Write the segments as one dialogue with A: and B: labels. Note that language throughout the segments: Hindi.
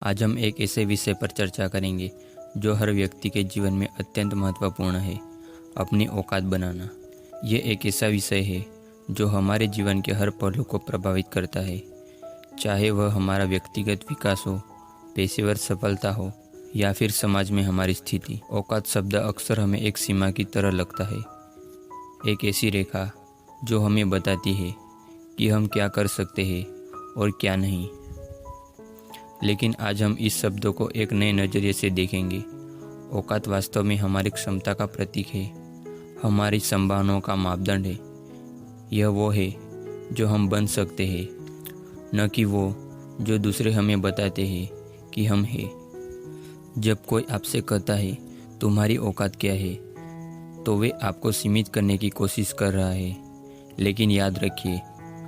A: आज हम एक ऐसे विषय पर चर्चा करेंगे जो हर व्यक्ति के जीवन में अत्यंत महत्वपूर्ण है, अपनी औकात बनाना। ये एक ऐसा विषय है जो हमारे जीवन के हर पहलू को प्रभावित करता है, चाहे वह हमारा व्यक्तिगत विकास हो, पेशेवर सफलता हो या फिर समाज में हमारी स्थिति। औकात शब्द अक्सर हमें एक सीमा की तरह लगता है, एक ऐसी रेखा जो हमें बताती है कि हम क्या कर सकते हैं और क्या नहीं। लेकिन आज हम इस शब्दों को एक नए नज़रिए से देखेंगे। औकात वास्तव में हमारी क्षमता का प्रतीक है, हमारी संभावनाओं का मापदंड है। यह वो है जो हम बन सकते हैं, न कि वो जो दूसरे हमें बताते हैं कि हम हैं। जब कोई आपसे कहता है तुम्हारी औकात क्या है, तो वे आपको सीमित करने की कोशिश कर रहा है। लेकिन याद रखिए,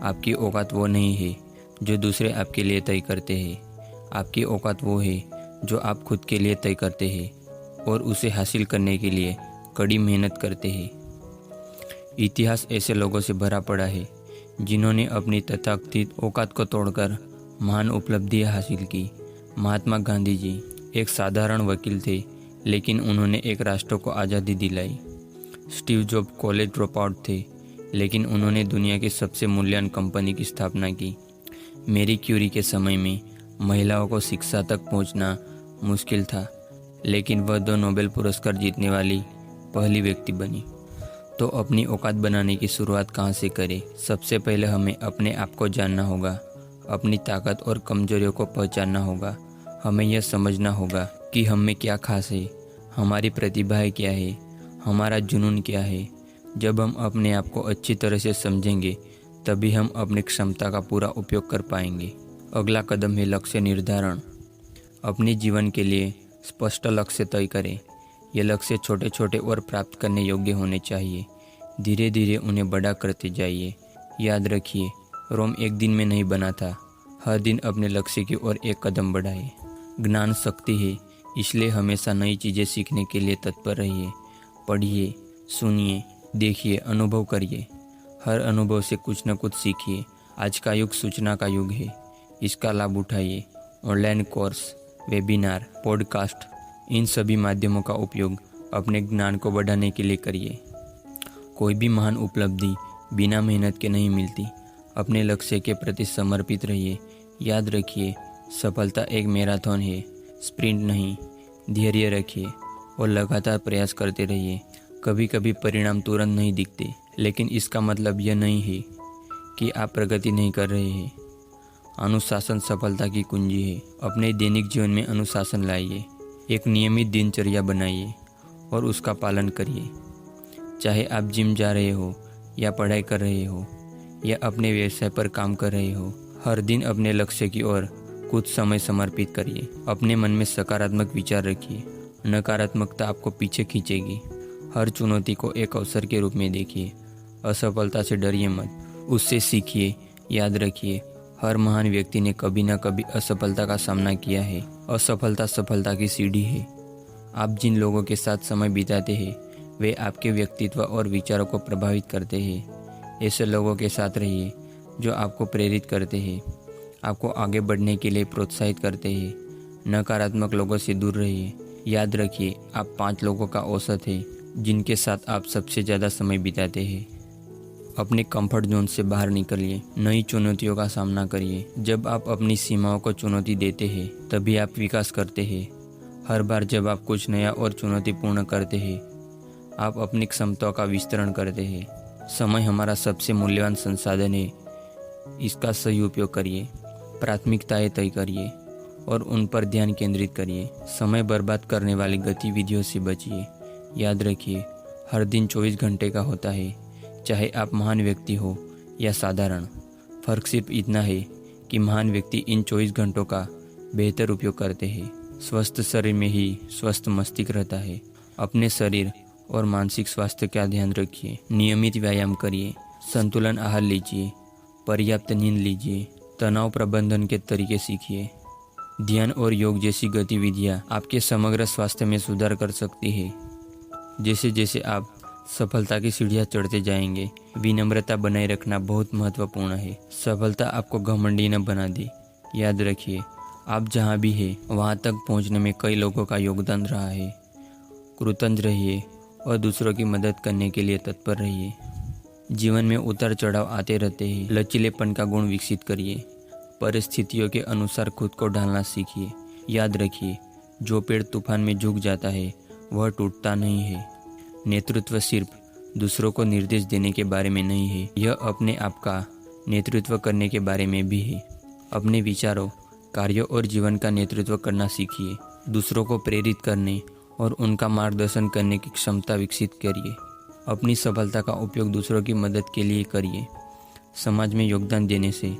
A: आपकी औकात वो नहीं है जो दूसरे आपके लिए तय करते हैं। आपकी औकात वो है जो आप खुद के लिए तय करते हैं और उसे हासिल करने के लिए कड़ी मेहनत करते हैं। इतिहास ऐसे लोगों से भरा पड़ा है जिन्होंने अपनी तथाकथित औकात को तोड़कर महान उपलब्धियां हासिल की। महात्मा गांधी जी एक साधारण वकील थे, लेकिन उन्होंने एक राष्ट्र को आज़ादी दिलाई। Steve job college drop out थे, लेकिन उन्होंने दुनिया की सबसे मूल्यवान कंपनी की स्थापना की। मैरी क्यूरी के समय में महिलाओं को शिक्षा तक पहुंचना मुश्किल था, लेकिन वह 2 नोबेल पुरस्कार जीतने वाली पहली व्यक्ति बनी। तो अपनी औकात बनाने की शुरुआत कहाँ से करें? सबसे पहले हमें अपने आप को जानना होगा, अपनी ताकत और कमजोरियों को पहचानना होगा। हमें यह समझना होगा कि हम में क्या खास है, हमारी प्रतिभाएं क्या है, हमारा जुनून क्या है। जब हम अपने आप को अच्छी तरह से समझेंगे, तभी हम अपनी क्षमता का पूरा उपयोग कर पाएंगे। अगला कदम है लक्ष्य निर्धारण। अपने जीवन के लिए स्पष्ट लक्ष्य तय करें। ये लक्ष्य छोटे छोटे और प्राप्त करने योग्य होने चाहिए। धीरे धीरे उन्हें बड़ा करते जाइए। याद रखिए, रोम एक दिन में नहीं बना था। हर दिन अपने लक्ष्य की ओर एक कदम बढ़ाइए। ज्ञान शक्ति है, इसलिए हमेशा नई चीज़ें सीखने के लिए तत्पर रहिए। पढ़िए, सुनिए, देखिए, अनुभव करिए। हर अनुभव से कुछ न कुछ सीखिए। आज का युग सूचना का युग है, इसका लाभ उठाइए। ऑनलाइन कोर्स, वेबिनार, पॉडकास्ट, इन सभी माध्यमों का उपयोग अपने ज्ञान को बढ़ाने के लिए करिए। कोई भी महान उपलब्धि बिना मेहनत के नहीं मिलती। अपने लक्ष्य के प्रति समर्पित रहिए। याद रखिए, सफलता एक मैराथन है, स्प्रिंट नहीं। धैर्य रखिए और लगातार प्रयास करते रहिए। कभी कभी परिणाम तुरंत नहीं दिखते, लेकिन इसका मतलब यह नहीं है कि आप प्रगति नहीं कर रहे हैं। अनुशासन सफलता की कुंजी है। अपने दैनिक जीवन में अनुशासन लाइए। एक नियमित दिनचर्या बनाइए और उसका पालन करिए। चाहे आप जिम जा रहे हो या पढ़ाई कर रहे हो या अपने व्यवसाय पर काम कर रहे हो, हर दिन अपने लक्ष्य की ओर कुछ समय समर्पित करिए। अपने मन में सकारात्मक विचार रखिए। नकारात्मकता आपको पीछे खींचेगी। हर चुनौती को एक अवसर के रूप में देखिए। असफलता से डरिए मत, उससे सीखिए। याद रखिए, हर महान व्यक्ति ने कभी न कभी असफलता का सामना किया है। असफलता सफलता की सीढ़ी है। आप जिन लोगों के साथ समय बिताते हैं, वे आपके व्यक्तित्व और विचारों को प्रभावित करते हैं। ऐसे लोगों के साथ रहिए जो आपको प्रेरित करते हैं, आपको आगे बढ़ने के लिए प्रोत्साहित करते हैं। नकारात्मक लोगों से दूर रहिए। याद रखिए, आप 5 लोगों का औसत है जिनके साथ आप सबसे ज़्यादा समय बिताते हैं। अपने कंफर्ट जोन से बाहर निकलिए। नई चुनौतियों का सामना करिए। जब आप अपनी सीमाओं को चुनौती देते हैं, तभी आप विकास करते हैं। हर बार जब आप कुछ नया और चुनौतीपूर्ण करते हैं, आप अपनी क्षमताओं का विस्तरण करते हैं। समय हमारा सबसे मूल्यवान संसाधन है, इसका सही उपयोग करिए। प्राथमिकताएं तय करिए और उन पर ध्यान केंद्रित करिए। समय बर्बाद करने वाली गतिविधियों से बचिए। याद रखिए, हर दिन 24 घंटे का होता है, चाहे आप महान व्यक्ति हो या साधारण। फर्क सिर्फ इतना है कि महान व्यक्ति इन 24 घंटों का बेहतर उपयोग करते हैं। स्वस्थ शरीर में ही स्वस्थ मस्तिष्क रहता है। अपने शरीर और मानसिक स्वास्थ्य का ध्यान रखिए। नियमित व्यायाम करिए, संतुलन आहार लीजिए, पर्याप्त नींद लीजिए, तनाव प्रबंधन के तरीके सीखिए। ध्यान और योग जैसी गतिविधियाँ आपके समग्र स्वास्थ्य में सुधार कर सकती है। जैसे जैसे आप सफलता की सीढ़ियाँ चढ़ते जाएंगे, विनम्रता बनाए रखना बहुत महत्वपूर्ण है। सफलता आपको घमंडी न बना दे। याद रखिए, आप जहाँ भी हैं वहाँ तक पहुँचने में कई लोगों का योगदान रहा है। कृतज्ञ रहिए और दूसरों की मदद करने के लिए तत्पर रहिए। जीवन में उतार चढ़ाव आते रहते हैं। लचीलेपन का गुण विकसित करिए। परिस्थितियों के अनुसार खुद को ढालना सीखिए। याद रखिए, जो पेड़ तूफान में झुक जाता है वह टूटता नहीं है। नेतृत्व सिर्फ दूसरों को निर्देश देने के बारे में नहीं है, यह अपने आप का नेतृत्व करने के बारे में भी है। अपने विचारों, कार्यों और जीवन का नेतृत्व करना सीखिए। दूसरों को प्रेरित करने और उनका मार्गदर्शन करने की क्षमता विकसित करिए। अपनी सफलता का उपयोग दूसरों की मदद के लिए करिए। समाज में योगदान देने से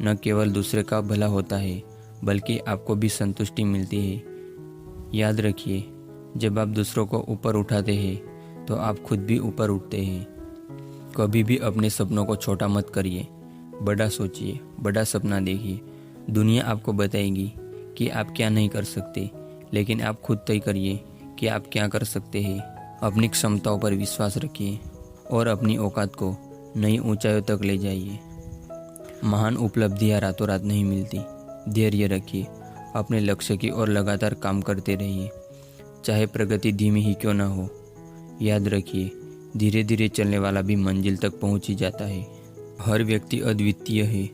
A: न केवल दूसरे का भला होता है बल्कि आपको भी संतुष्टि मिलती है। याद रखिए, जब आप दूसरों को ऊपर उठाते हैं तो आप खुद भी ऊपर उठते हैं। कभी भी अपने सपनों को छोटा मत करिए। बड़ा सोचिए, बड़ा सपना देखिए। दुनिया आपको बताएगी कि आप क्या नहीं कर सकते, लेकिन आप खुद तय करिए कि आप क्या कर सकते हैं। अपनी क्षमताओं पर विश्वास रखिए और अपनी औकात को नई ऊंचाइयों तक ले जाइए। महान उपलब्धियां रातों रात नहीं मिलती। धैर्य रखिए, अपने लक्ष्य की ओर लगातार काम करते रहिए, चाहे प्रगति धीमी ही क्यों न हो। याद रखिए, धीरे धीरे चलने वाला भी मंजिल तक पहुंच ही जाता है। हर व्यक्ति अद्वितीय है।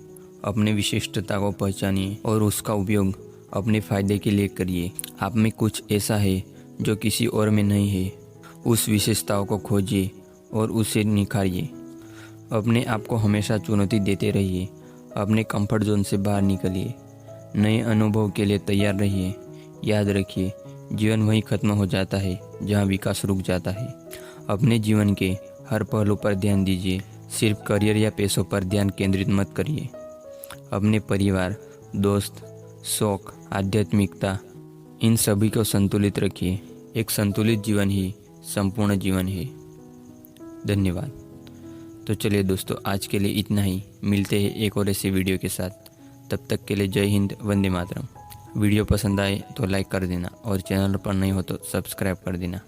A: अपने विशिष्टता को पहचानिए और उसका उपयोग अपने फायदे के लिए करिए। आप में कुछ ऐसा है जो किसी और में नहीं है। उस विशेषताओं को खोजिए और उसे निखारिए। अपने आप को हमेशा चुनौती देते रहिए। अपने कंफर्ट जोन से बाहर निकलिए। नए अनुभव के लिए तैयार रहिए। याद रखिए, जीवन वहीं खत्म हो जाता है जहां विकास रुक जाता है। अपने जीवन के हर पहलू पर ध्यान दीजिए। सिर्फ करियर या पैसों पर ध्यान केंद्रित मत करिए। अपने परिवार, दोस्त, शौक, आध्यात्मिकता, इन सभी को संतुलित रखिए। एक संतुलित जीवन ही संपूर्ण जीवन है। धन्यवाद। तो चलिए दोस्तों, आज के लिए इतना ही। मिलते हैं एक और ऐसे वीडियो के साथ। तब तक के लिए जय हिंद, वंदे मातरम। वीडियो पसंद आए तो लाइक कर देना और चैनल पर नहीं हो तो सब्सक्राइब कर देना।